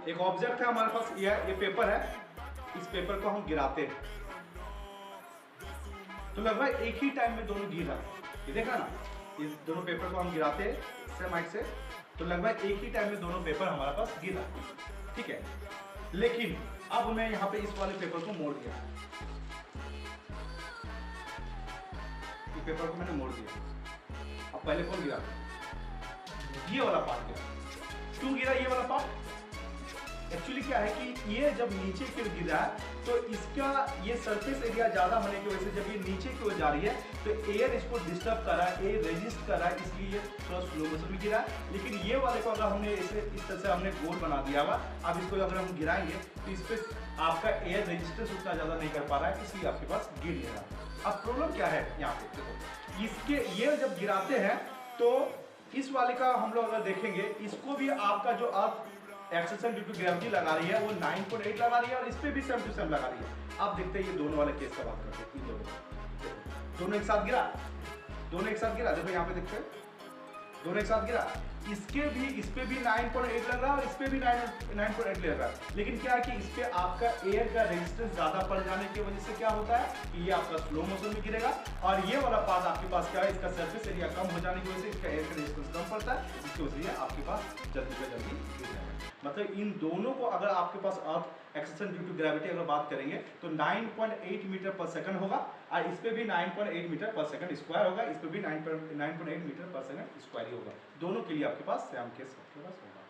एक ऑब्जेक्ट है हमारे पास, ये पेपर है, इस पेपर को हम गिराते हैं तो लगभग एक ही टाइम में दोनों गिर रहा है। ये देखा ना, इस दोनों पेपर को हम गिराते हैं सेम हाइट से, तो लगभग एक ही टाइम में दोनों पेपर हमारे पास गिर रहा है, ठीक है। लेकिन अब मैं यहाँ पे इस वाले पेपर को मोड़ दिया, इस पेपर को मैंने मोड़ दिया। अब पहले कौन गिरा? ये वाला पार्ट गिरा। क्यों गिरा ये वाला पार्ट? एक्चुअली क्या है कि ये जब नीचे की ओर गिरा है तो इसका ये सरफेस एरिया ज्यादा होने की वजह से जब ये नीचे की ओर जा रही है तो एयर इसको डिस्टर्ब कर रहा है, एयर रेजिस्ट कर रहा है, इसलिए ये थोड़ा स्लो मोशन में गिरा है। लेकिन ये वाले को अगर हमने इसे इस तरह से हमने गोल बना दिया हुआ, अब इसको अगर हम गिराएंगे तो इस पर आपका एयर रेजिस्टेंस उतना ज्यादा नहीं कर पा रहा है, इसलिए आपके पास गिर नहीं रहा। अब प्रॉब्लम क्या है यहाँ पे देखो, इसके ये जब गिराते हैं तो इस वाले का हम लोग अगर देखेंगे, इसको भी आपका जो अर्थ एक्सेशन ड्यू टू ग्रेविटी लगा रही है वो 9.8 लगा रही है और इस पे भी सेम टू सेम लगा रही है। आप देखते हैं ये दोनों वाले केस का बात करते हैं, इन दोनों एक साथ गिरा, दोनों एक साथ गिरा, देखो यहाँ पे देखते हैं दोनों एक साथ गिरा, इसके भी इस पे भी 9.8 लग रहा है और इस पे भी 9.8 लग रहा है। लेकिन क्या है कि इस पे आपका एयर का रेजिस्टेंस ज्यादा पड़ जाने की वजह से क्या होता है कि ये आपका स्लो मोशन में गिरेगा और ये वाला पार्ट आपके पास क्या है, इसका सरफेस एरिया कम हो जाने की वजह से इसका एयर का रेजिस्टेंस कम पड़ता है, इसकी वजह से आपके पास जल्दी से जल्दी गिर जाएगा। मतलब इन दोनों को अगर आपके पास अर्थ एक्सेशन ड्यू टू ग्रेविटी अगर बात करेंगे तो 9.8 मीटर पर सेकंड होगा और इस पे भी 9.8 मीटर पर सेकंड स्क्वायर होगा, इस पे भी 9.8 मीटर पर सेकंड स्क्वायर ही होगा। दोनों के लिए आपके पास सेम केस आपके पास होगा।